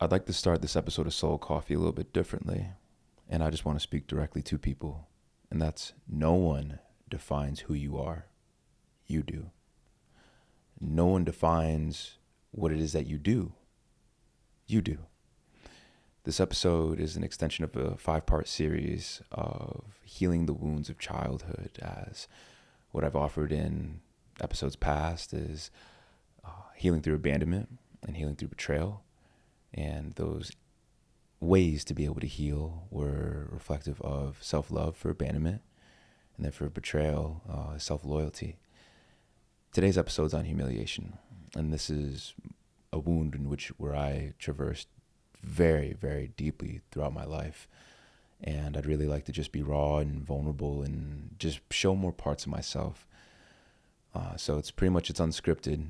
I'd like to start this episode of Soul Coffee a little bit differently, and I just want to speak directly to people, and that's no one defines who you are. You do. No one defines what it is that you do. You do. This episode is an extension of a 5-part series of healing the wounds of childhood, as what I've offered in episodes past is healing through abandonment and healing through betrayal. And those ways to be able to heal were reflective of self-love for abandonment, and then for betrayal, self-loyalty. Today's episode is on humiliation, and this is a wound where I traversed very, very deeply throughout my life. And I'd really like to just be raw and vulnerable and just show more parts of myself. So it's unscripted.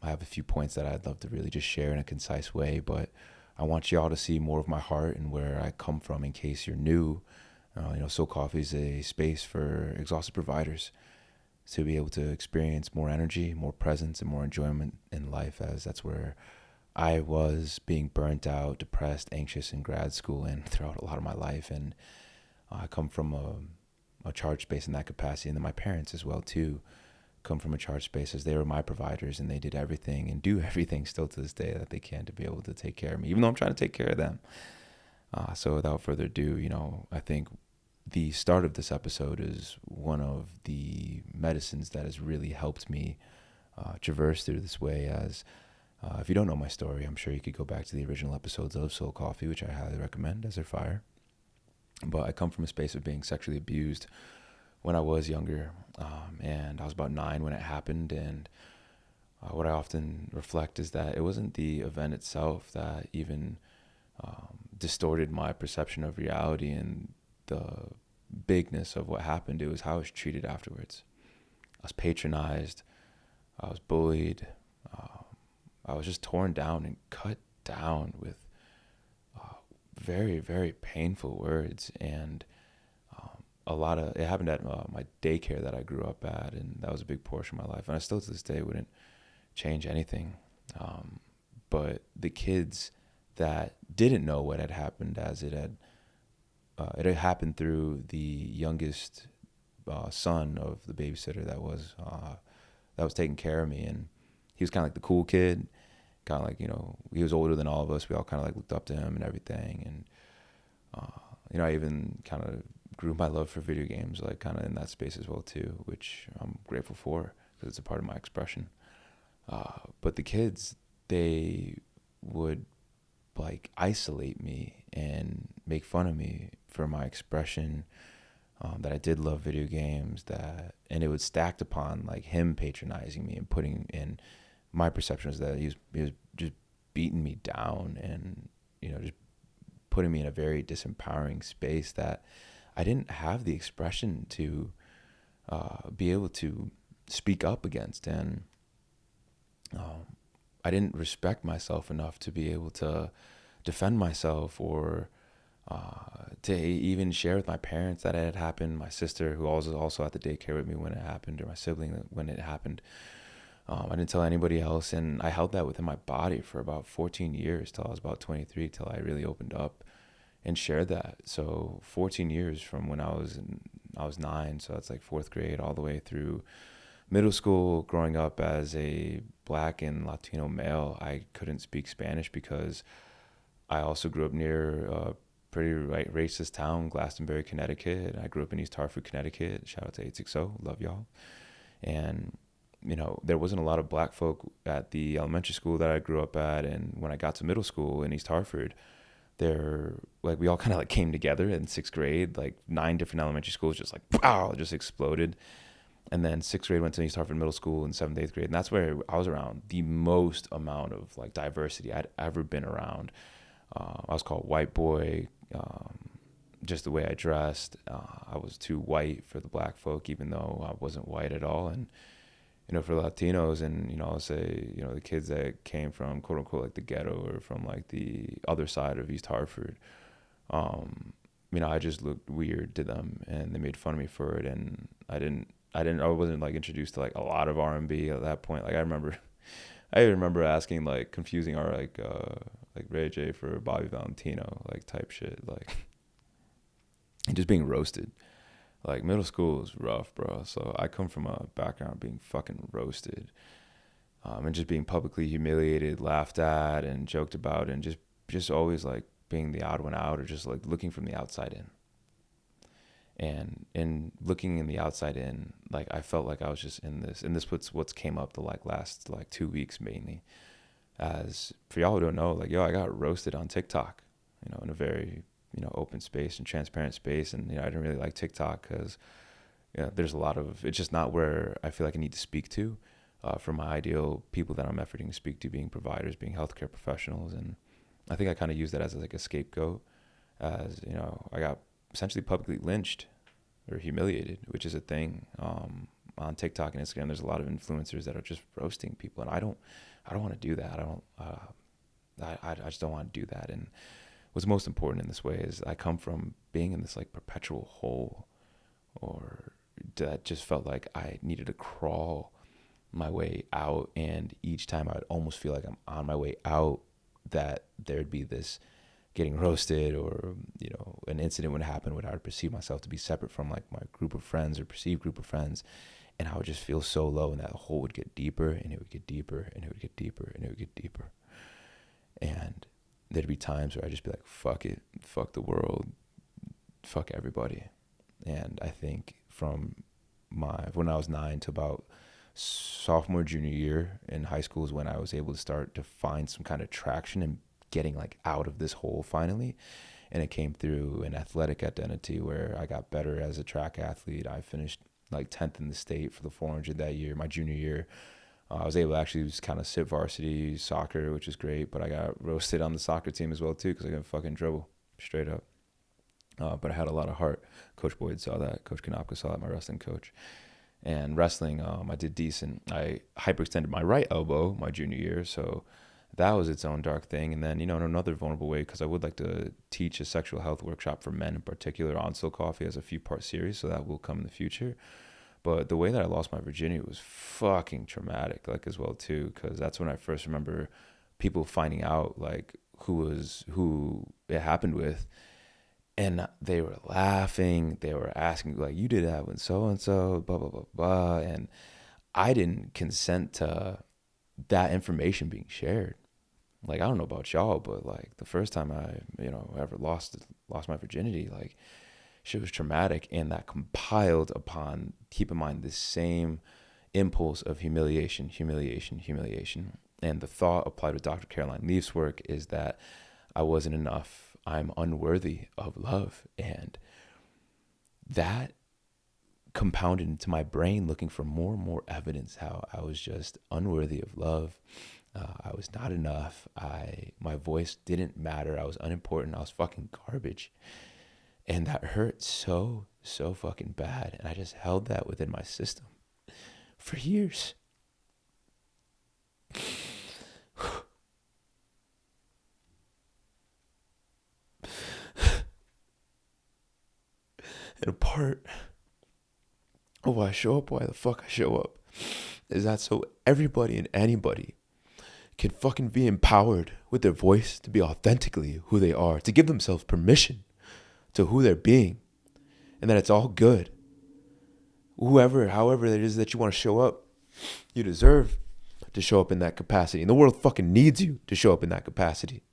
I have a few points that I'd love to really just share in a concise way, but I want y'all to see more of my heart and where I come from in case you're new. Soul Coffee is a space for exhausted providers to be able to experience more energy, more presence, and more enjoyment in life, as that's where I was being burnt out, depressed, anxious in grad school and throughout a lot of my life. And I come from a charged space in that capacity, and then my parents as well too come from a charged space, as they were my providers and they did everything and do everything still to this day that they can to be able to take care of me, even though I'm trying to take care of them. So without further ado, I think the start of this episode is one of the medicines that has really helped me traverse through this way. As if you don't know my story, I'm sure you could go back to the original episodes of Soul Coffee, which I highly recommend, as they're fire. But I come from a space of being sexually abused when I was younger, and I was about 9 when it happened. And what I often reflect is that it wasn't the event itself that even distorted my perception of reality and the bigness of what happened. It was how I was treated afterwards. I was patronized, I was bullied, I was just torn down and cut down with very, very painful words. And it happened at my daycare that I grew up at, and that was a big portion of my life. And I still to this day wouldn't change anything. But the kids that didn't know what had happened, as it had happened through the youngest son of the babysitter that was taking care of me. And he was kind of like the cool kid, kind of like, he was older than all of us. We all kind of like looked up to him and everything. And, I even kind of grew my love for video games, like kind of in that space as well too, which I'm grateful for because it's a part of my expression. But the kids, they would like isolate me and make fun of me for my expression, that I did love video games, and it was stacked upon like him patronizing me and putting in my perception was that he was just beating me down and, just putting me in a very disempowering space that I didn't have the expression to be able to speak up against. And I didn't respect myself enough to be able to defend myself or to even share with my parents that it had happened, my sister, who was also at the daycare with me when it happened, or my sibling when it happened. I didn't tell anybody else, and I held that within my body for about 14 years till I was about 23, till I really opened up and shared that. So 14 years from when I was 9, so that's like 4th grade, all the way through middle school, growing up as a Black and Latino male. I couldn't speak Spanish because I also grew up near a pretty racist town, Glastonbury, Connecticut. I grew up in East Hartford, Connecticut. Shout out to 860, love y'all. And there wasn't a lot of Black folk at the elementary school that I grew up at. And when I got to middle school in East Hartford, we all kind of like came together in 6th grade, like 9 different elementary schools, just like, wow, just exploded. And then 6th grade went to East Hartford Middle School, and 7th, 8th grade. And that's where I was around the most amount of like diversity I'd ever been around. I was called white boy, just the way I dressed. I was too white for the Black folk, even though I wasn't white at all. And, for Latinos and, I'll say, the kids that came from quote unquote like the ghetto or from like the other side of East Hartford, I just looked weird to them and they made fun of me for it. And I wasn't like introduced to like a lot of R&B at that point. Like I remember I even remember asking, like, confusing our, like Ray J for Bobby Valentino, like, type shit, like, and just being roasted. Like, middle school was rough, bro. So I come from a background of being fucking roasted, and just being publicly humiliated, laughed at, and joked about, and just always, like, being the odd one out, or just, like, looking from the outside in. And in looking in the outside in, like, I felt like I was just in this, and this what's came up the, like, last, like, 2 weeks mainly. As for y'all who don't know, like, yo, I got roasted on TikTok, in a very, open space and transparent space. And, I didn't really like TikTok because, there's a lot of, it's just not where I feel like I need to speak to, for my ideal people that I'm efforting to speak to, being providers, being healthcare professionals. And I think I kind of use that as like a scapegoat, as, I got essentially publicly lynched or humiliated, which is a thing, on TikTok and Instagram. There's a lot of influencers that are just roasting people, and I don't want to do that. I just don't want to do that. And what's most important in this way is I come from being in this, like, perpetual hole, or that just felt like I needed to crawl my way out. And each time I would almost feel like I'm on my way out, that there'd be this getting roasted, or, an incident would happen where I would perceive myself to be separate from, like, my group of friends or perceived group of friends. And I would just feel so low, and that hole would get deeper, and it would get deeper, and it would get deeper, and it would get deeper. And there'd be times where I'd just be like, fuck it, fuck the world, fuck everybody. And I think from when I was 9 to about sophomore, junior year in high school is when I was able to start to find some kind of traction and getting, like, out of this hole finally. And it came through an athletic identity where I got better as a track athlete. I finished like 10th in the state for the 400 that year, my junior year. I was able to actually just kind of sit varsity soccer, which is great, but I got roasted on the soccer team as well too, because I couldn't fucking dribble, straight up. But I had a lot of heart. Coach Boyd saw that. Coach Kanopka saw that, my wrestling coach. And wrestling, I did decent. I hyperextended my right elbow my junior year, so that was its own dark thing. And then, in another vulnerable way, because I would like to teach a sexual health workshop for men in particular. On Still Coffee has a few-part series, so that will come in the future. But the way that I lost my virginity was fucking traumatic, like, as well too, because that's when I first remember people finding out, like, who it happened with. And they were laughing. They were asking, like, you did that with so-and-so, blah, blah, blah, blah. And I didn't consent to that information being shared. Like, I don't know about y'all, but, like, the first time I, ever lost my virginity, like, shit was traumatic. And that compiled upon, keep in mind, this same impulse of humiliation. And the thought applied with Dr. Caroline Leaf's work is that I wasn't enough. I'm unworthy of love. And that compounded into my brain, looking for more and more evidence how I was just unworthy of love. I was not enough. My voice didn't matter. I was unimportant. I was fucking garbage. And that hurt so fucking bad. And I just held that within my system for years. And a part of why I show up, why the fuck I show up, is that so everybody and anybody can fucking be empowered with their voice to be authentically who they are, to give themselves permission to who they're being, and that it's all good. However it is that you want to show up, you deserve to show up in that capacity. And the world fucking needs you to show up in that capacity.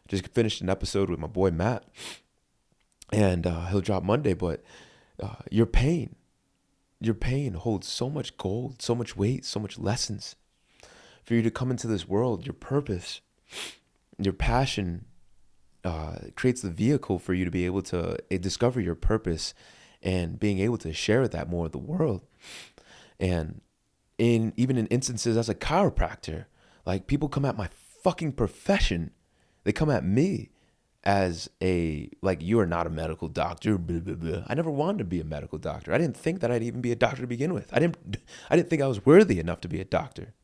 Just finished an episode with my boy Matt, and he'll drop Monday, but your pain holds so much gold, so much weight, so much lessons. For you to come into this world, your purpose, your passion creates the vehicle for you to be able to discover your purpose and being able to share that more with the world. And even in instances as a chiropractor, like, people come at my fucking profession. They come at me as you are not a medical doctor, blah, blah, blah. I never wanted to be a medical doctor. I didn't think that I'd even be a doctor to begin with. I didn't think I was worthy enough to be a doctor.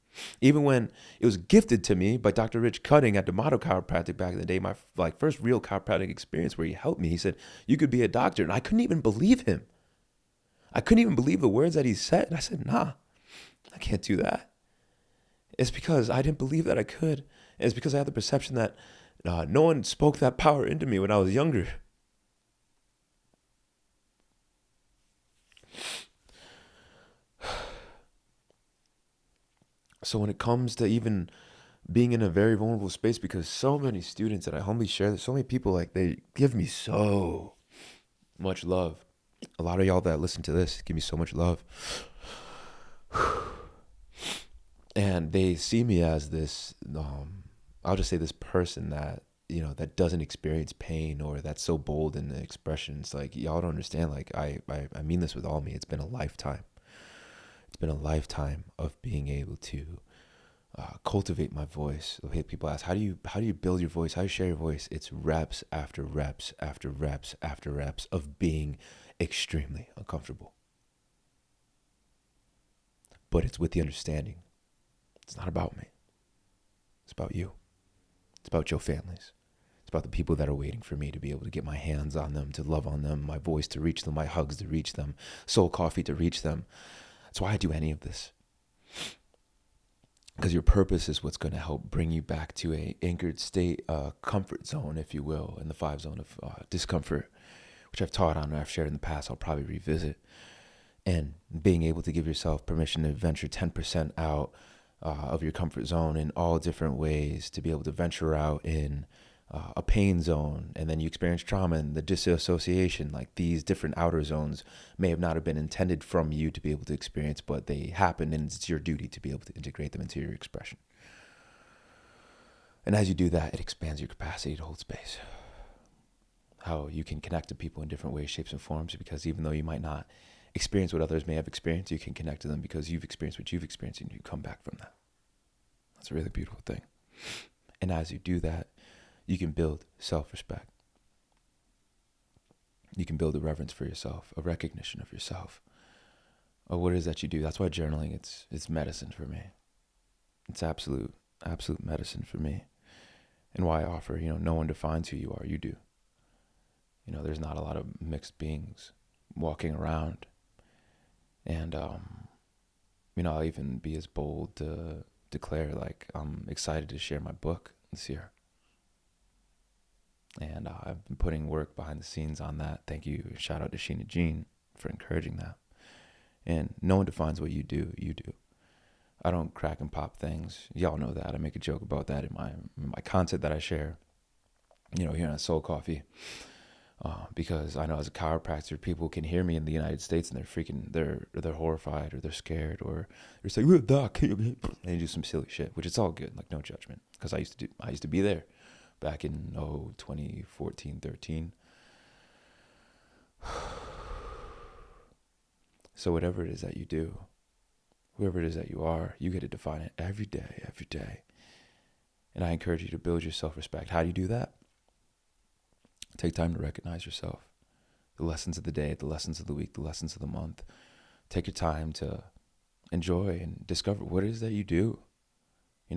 Even when it was gifted to me by Dr. Rich Cutting at D'Amato Chiropractic back in the day, my first real chiropractic experience where he helped me, he said, you could be a doctor. And I couldn't even believe him. I couldn't even believe the words that he said. And I said, nah, I can't do that. It's because I didn't believe that I could. It's because I had the perception that no one spoke that power into me when I was younger. So when it comes to even being in a very vulnerable space, because so many students, and I humbly share this, so many people, like, they give me so much love. A lot of y'all that listen to this give me so much love. And they see me as this, I'll just say this person that, that doesn't experience pain, or that's so bold in the expression. It's like, y'all don't understand. Like, I mean this with all me. It's been a lifetime. It's been a lifetime of being able to cultivate my voice. People ask, how do you build your voice? How do you share your voice? It's reps after reps after reps after reps of being extremely uncomfortable. But it's with the understanding, it's not about me. It's about you. It's about your families. It's about the people that are waiting for me to be able to get my hands on them, to love on them, my voice to reach them, my hugs to reach them, soul coffee to reach them. That's why I do any of this. Because your purpose is what's going to help bring you back to a anchored state, comfort zone, if you will, in the 5 zone of discomfort, which I've taught on and I've shared in the past. I'll probably revisit. And being able to give yourself permission to venture 10% out of your comfort zone in all different ways, to be able to venture out in a pain zone, and then you experience trauma and the disassociation. Like, these different outer zones may have not have been intended from you to be able to experience, but they happen, and it's your duty to be able to integrate them into your expression. And as you do that, it expands your capacity to hold space. How you can connect to people in different ways, shapes, and forms, because even though you might not experience what others may have experienced, you can connect to them because you've experienced what you've experienced, and you come back from that. That's a really beautiful thing. And as you do that, you can build self-respect. You can build a reverence for yourself, a recognition of yourself, of what it is that you do. That's why journaling, it's medicine for me. It's absolute medicine for me. And why I offer, no one defines who you are, you do. There's not a lot of mixed beings walking around. And, I'll even be as bold to declare, like, I'm excited to share my book this year. And I've been putting work behind the scenes on that. Thank you. Shout out to Sheena Jean for encouraging that. And no one defines what you do. You do. I don't crack and pop things. Y'all know that. I make a joke about that in my content that I share, here on Soul Coffee. Because I know as a chiropractor, people can hear me in the United States and they're horrified, or they're scared, or they're saying, "Well, doc," and they do some silly shit, which it's all good, like, no judgment. Because I used to be there back in 2014, 13. So whatever it is that you do, whoever it is that you are, you get to define it every day. And I encourage you to build your self-respect. How do you do that? Take time to recognize yourself. The lessons of the day, the lessons of the week, the lessons of the month. Take your time to enjoy and discover what it is that you do.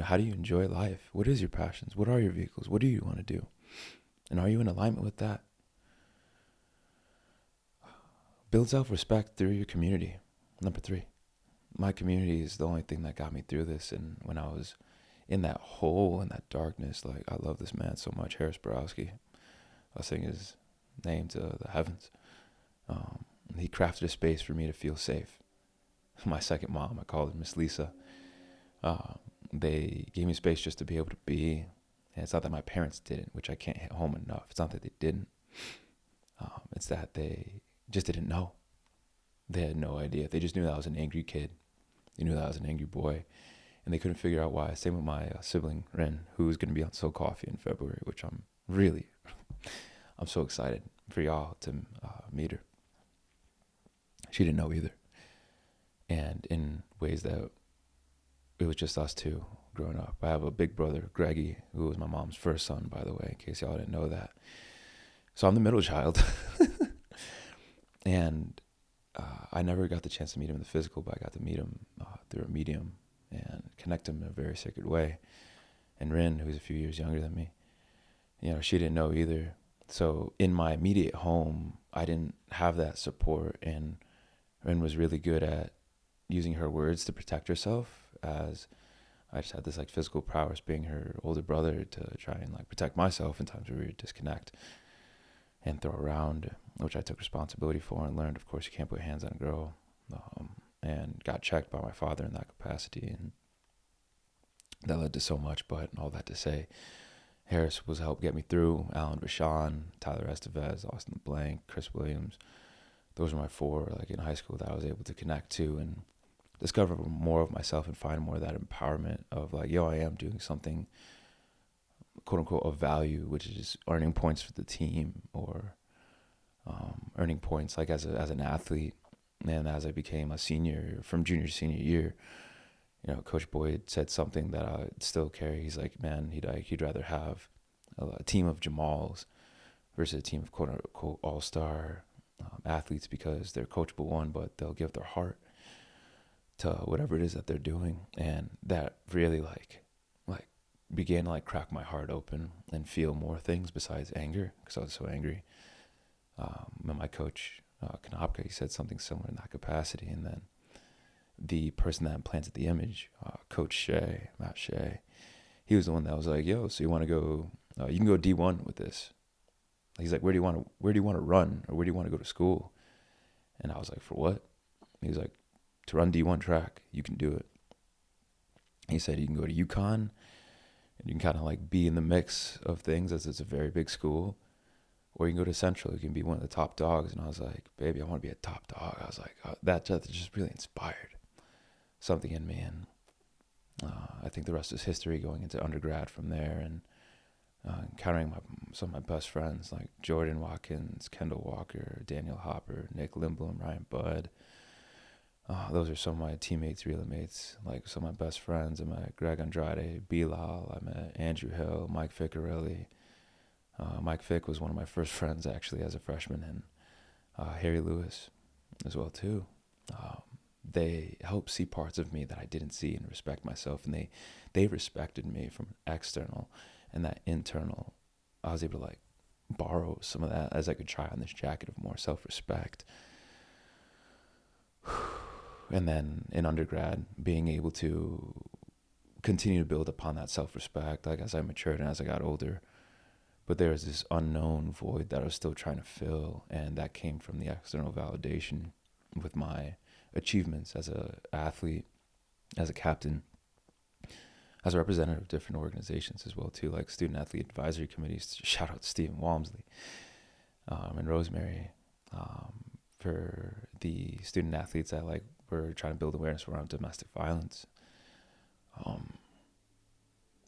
How do you enjoy life? What is your passions? What are your vehicles? What do you want to do? And are you in alignment with that? Build self-respect through your community. Number 3, my community is the only thing that got me through this. And when I was in that hole, in that darkness, like, I love this man so much, Harris Borowski. I'll sing his name to the heavens. He crafted a space for me to feel safe. My second mom, I called her Miss Lisa. They gave me space just to be able to be. And it's not that my parents didn't, which I can't hit home enough. It's not that they didn't. It's that they just didn't know. They had no idea. They just knew that I was an angry kid. They knew that I was an angry boy. And they couldn't figure out why. Same with my sibling, Ren, who is going to be on Soul Coffee in February, which I'm so excited for y'all to meet her. She didn't know either. And in ways that it was just us two growing up. I have a big brother, Greggy, who was my mom's first son, by the way, in case y'all didn't know that. So I'm the middle child. And I never got the chance to meet him in the physical, but I got to meet him through a medium and connect him in a very sacred way. And Rin, who's a few years younger than me, she didn't know either. So in my immediate home, I didn't have that support. And Rin was really good at using her words to protect herself as I just had this like physical prowess being her older brother to try and like protect myself in times where we would disconnect and throw around, which I took responsibility for and learned, of course, you can't put hands on a girl, and got checked by my father in that capacity. And that led to so much, but all that to say, Harris was helped get me through. Alan Vachon, Tyler Estevez, Austin LeBlanc, Chris Williams. Those were my four, like in high school, that I was able to connect to and discover more of myself and find more of that empowerment of like, yo, I am doing something, quote unquote, of value, which is earning points for the team or earning points like as an athlete. And as I became a senior, from junior to senior year, you know, Coach Boyd said something that I still carry. He's like, man, he'd rather have a team of Jamals versus a team of quote unquote all-star athletes, because they're coachable, one, but they'll give their heart to whatever it is that they're doing. And that really like began to like crack my heart open and feel more things besides anger, because I was so angry. And my coach, Kanopka, he said something similar in that capacity. And then the person that implanted the image, Coach Shea, Matt Shea, he was the one that was like, yo, so you want to go, you can go D1 with this. He's like, where do you want to run, or where do you want to go to school? And I was like, for what? He was like, to run D1 track, you can do it. He said you can go to UConn, and you can kind of like be in the mix of things, as it's a very big school, or you can go to Central, you can be one of the top dogs. And I was like, baby, I want to be a top dog. I was like, that just really inspired something in me. And I think the rest is history, going into undergrad from there, and encountering some of my best friends like Jordan Watkins, Kendall Walker, Daniel Hopper, Nick Lindblom, Ryan Budd. Those are some of my teammates, relay mates, like some of my best friends. I met Greg Andrade, Bilal, I met Andrew Hill, Mike Ficcarelli. Mike Fick was one of my first friends actually as a freshman, and Harry Lewis as well too. They helped see parts of me that I didn't see and respect myself, and they respected me from external, and that internal, I was able to like borrow some of that as I could try on this jacket of more self-respect. And then in undergrad, being able to continue to build upon that self-respect, like as I matured and as I got older. But there was this unknown void that I was still trying to fill, and that came from the external validation with my achievements as an athlete, as a captain, as a representative of different organizations as well too, like student athlete advisory committees. Shout out to Stephen Walmsley and Rosemary for the student athletes that like were trying to build awareness around domestic violence.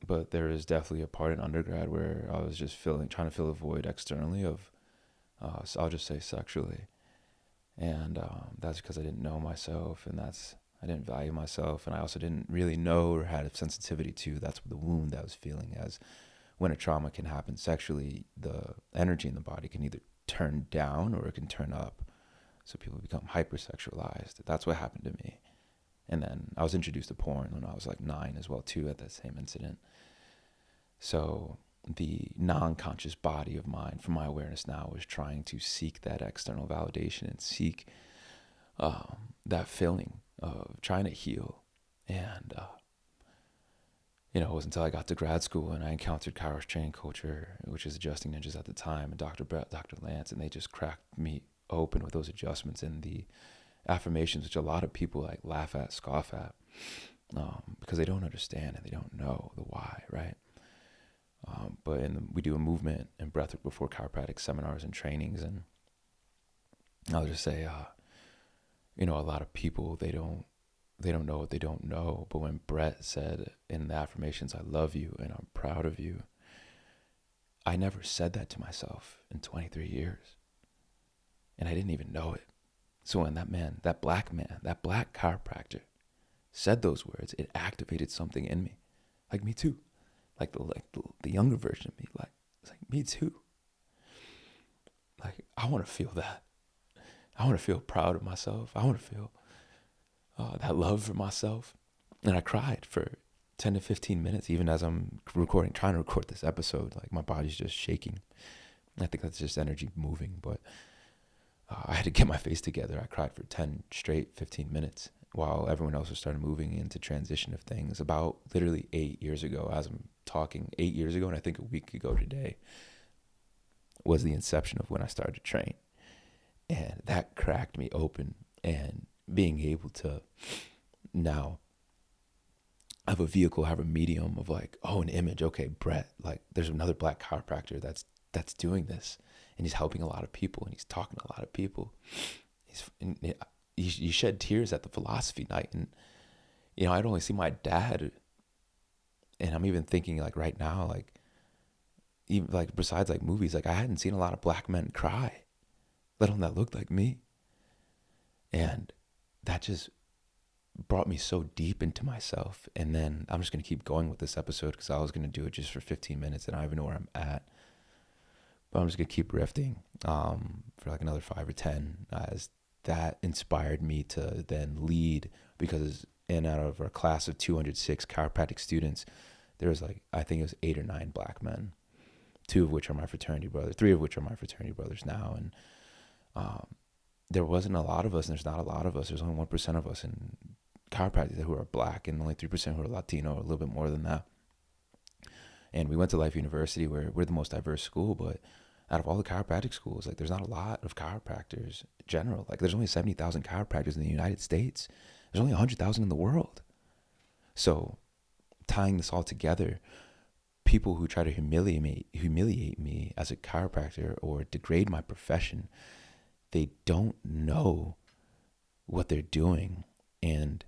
But there is definitely a part in undergrad where I was just trying to fill a void externally of, so I'll just say sexually. And that's because I didn't know myself, and I didn't value myself, and I also didn't really know or had a sensitivity to, that's the wound that I was feeling. As when a trauma can happen sexually, the energy in the body can either turn down or it can turn up. So people become hypersexualized. That's what happened to me. And then I was introduced to porn when I was like 9 as well too, at that same incident. So the non-conscious body of mine, from my awareness now, was trying to seek that external validation and seek that feeling of trying to heal. And it wasn't until I got to grad school and I encountered Kairos Training Culture, which is Adjusting Ninjas at the time, and Dr. Brett, Dr. Lance, and they just cracked me open with those adjustments and the affirmations, which a lot of people like laugh at, scoff at, because they don't understand and they don't know the why, right? But we do a movement and breathwork before chiropractic seminars and trainings, and I'll just say, a lot of people, they don't know what they don't know. But when Brett said in the affirmations, I love you and I'm proud of you, I never said that to myself in 23 years. And I didn't even know it. So when that black chiropractor said those words, it activated something in me. Like me too. Like the younger version of me. Like, it's like, me too. Like, I want to feel that. I want to feel proud of myself. I want to feel that love for myself. And I cried for 10 to 15 minutes, even as I'm trying to record this episode. Like, my body's just shaking. I think that's just energy moving. But I had to get my face together. I cried for 10 straight 15 minutes. while everyone else was starting moving into transition of things. About literally 8 years ago, as I'm talking, 8 years ago, and I think a week ago today, was the inception of when I started to train. And that cracked me open. And being able to now have a vehicle, have a medium of like, oh, an image. Okay, Brett, like there's another black chiropractor that's doing this, and he's helping a lot of people, and he's talking to a lot of people. You shed tears at the philosophy night, and I'd only see my dad, and I'm even thinking like right now, like even like besides like movies, like I hadn't seen a lot of black men cry, let alone that looked like me, and that just brought me so deep into myself. And then I'm just going to keep going with this episode because I was going to do it just for 15 minutes and I don't even know where I'm at, but I'm just going to keep riffing for like another 5 or 10 as that inspired me to then lead, because out of our class of 206 chiropractic students, there was like, I think it was 8 or 9 black men, 2 of which are my fraternity brothers, 3 of which are my fraternity brothers now. And there wasn't a lot of us, and there's not a lot of us. There's only 1% of us in chiropractic who are black, and only 3% who are Latino, or a little bit more than that. And we went to Life University, where we're the most diverse school, but out of all the chiropractic schools, like there's not a lot of chiropractors in general. Like there's only 70,000 chiropractors in the United States. There's only 100,000 in the world. So tying this all together, people who try to humiliate me as a chiropractor or degrade my profession, they don't know what they're doing. And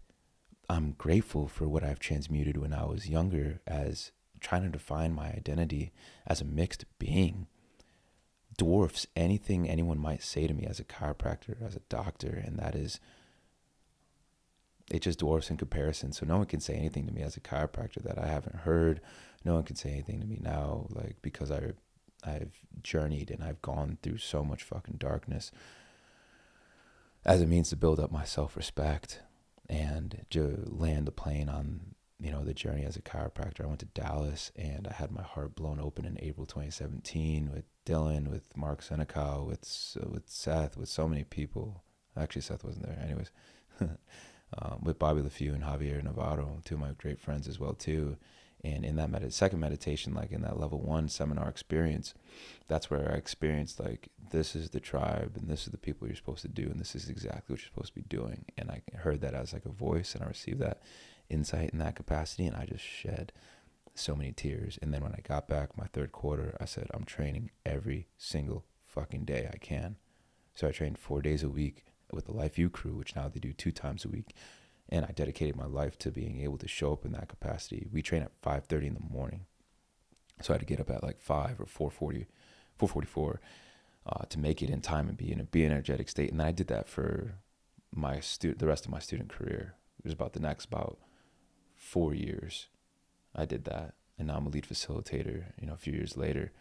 I'm grateful for what I've transmuted when I was younger, as trying to define my identity as a mixed being dwarfs anything anyone might say to me as a chiropractor, as a doctor, and that is, it just dwarfs in comparison. So no one can say anything to me as a chiropractor that I haven't heard. No one can say anything to me now, like, because I've journeyed and I've gone through so much fucking darkness as a means to build up my self-respect and to land the plane on, the journey as a chiropractor. I went to Dallas and I had my heart blown open in April 2017 with Dylan, with Mark Senecal, with Seth, with so many people. Actually, Seth wasn't there. Anyways, with Bobby LeFew and Javier Navarro, 2 of my great friends as well too. And in that second meditation, like in that level 1 seminar experience, that's where I experienced like, this is the tribe and this is the people you're supposed to do, and this is exactly what you're supposed to be doing. And I heard that as like a voice, and I received that insight in that capacity, and I just shed so many tears. And then when I got back my 3rd quarter, I said, I'm training every single fucking day I can. So I trained 4 days a week with the Life U crew, which now they do 2 times a week. And I dedicated my life to being able to show up in that capacity. We train at 5:30 in the morning. So I had to get up at like 5 or 4:44 to make it in time and be in an energetic state. And then I did that for the rest of my student career. It was about 4 years. I did that. And now I'm a lead facilitator, a few years later.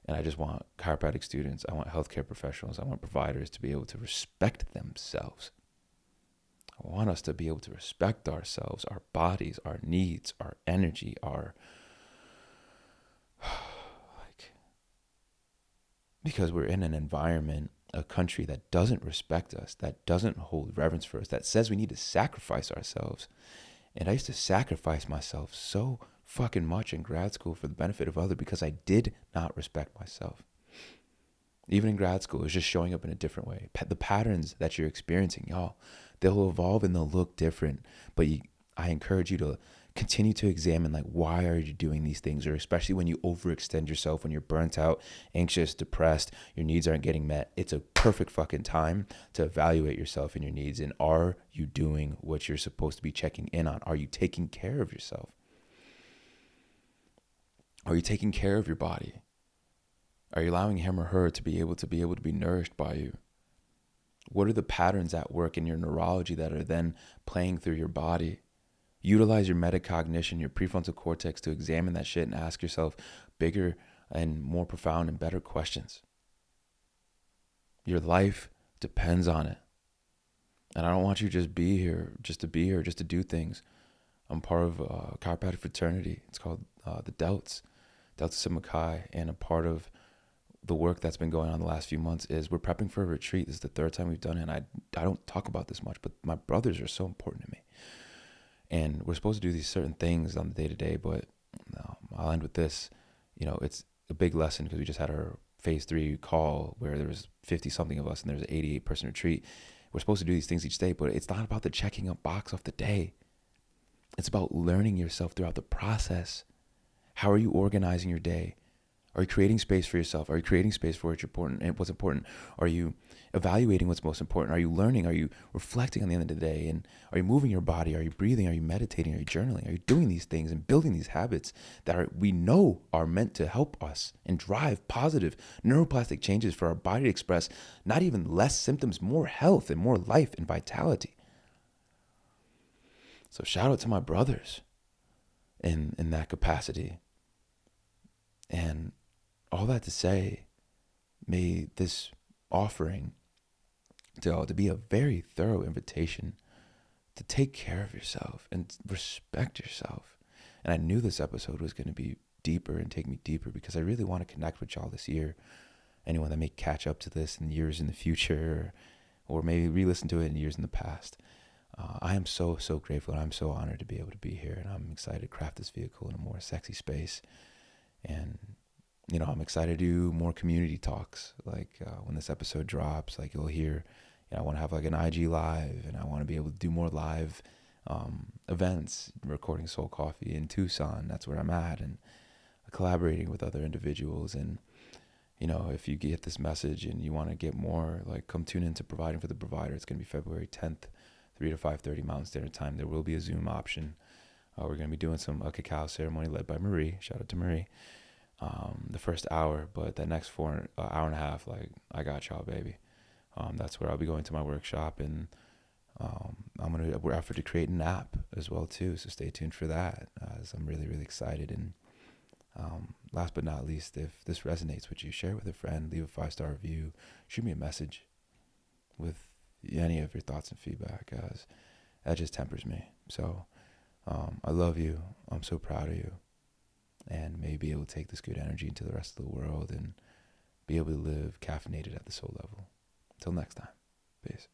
And I just want chiropractic students, I want healthcare professionals, I want providers to be able to respect themselves. I want us to be able to respect ourselves, our bodies, our needs, our energy, because we're in an environment, a country that doesn't respect us, that doesn't hold reverence for us, that says we need to sacrifice ourselves. And I used to sacrifice myself so fucking much in grad school for the benefit of others because I did not respect myself. Even in grad school, it's just showing up in a different way. The patterns that you're experiencing, y'all, they'll evolve and they'll look different. But I encourage you to continue to examine, like, why are you doing these things? Or especially when you overextend yourself, when you're burnt out, anxious, depressed, your needs aren't getting met. It's a perfect fucking time to evaluate yourself and your needs. And are you doing what you're supposed to be checking in on? Are you taking care of yourself? Are you taking care of your body? Are you allowing him or her to be able to be nourished by you? What are the patterns at work in your neurology that are then playing through your body? Utilize your metacognition, your prefrontal cortex, to examine that shit and ask yourself bigger and more profound and better questions. Your life depends on it. And I don't want you to just be here, just to do things. I'm part of a chiropractic fraternity. It's called the Delta Sigma Chi, and a part of the work that's been going on the last few months is we're prepping for a retreat. This is the third time we've done it, and I don't talk about this much, but my brothers are so important to me. And we're supposed to do these certain things on the day-to-day, but I'll end with this. It's a big lesson because we just had our phase 3 call where there was 50-something of us, and there's an 88-person retreat. We're supposed to do these things each day, but it's not about the checking a box off the day. It's about learning yourself throughout the process. How are you organizing your day? Are you creating space for yourself? Are you creating space for what's important? Are you evaluating what's most important? Are you learning? Are you reflecting on the end of the day? And are you moving your body? Are you breathing? Are you meditating? Are you journaling? Are you doing these things and building these habits that we know are meant to help us and drive positive neuroplastic changes for our body to express not even less symptoms, more health and more life and vitality? So shout out to my brothers in that capacity. And all that to say, may this offering to be a very thorough invitation to take care of yourself and respect yourself. And I knew this episode was going to be deeper and take me deeper because I really want to connect with y'all this year. Anyone that may catch up to this in years in the future or maybe re-listen to it in years in the past. I am so grateful, and I'm so honored to be able to be here, and I'm excited to craft this vehicle in a more sexy space. And I'm excited to do more community talks. Like when this episode drops, like you'll hear, I want to have like an IG live, and I want to be able to do more live events, recording Soul Coffee in Tucson. That's where I'm at, and collaborating with other individuals. And if you get this message and you want to get more, like come tune into Providing for the Provider. It's going to be February 10th, 3 to 5:30 Mountain Standard Time. There will be a Zoom option. We're going to be doing a cacao ceremony led by Marie. Shout out to Marie. The first hour, but that next hour and a half, like I got y'all, baby. That's where I'll be going to my workshop, and we're effort to create an app as well too. So stay tuned for that, as I'm really, really excited. And last but not least, if this resonates with you, share it with a friend, leave a 5-star review, shoot me a message with any of your thoughts and feedback, as that just tempers me. So I love you. I'm so proud of you. And maybe be able to take this good energy into the rest of the world and be able to live caffeinated at the soul level. Until next time, peace.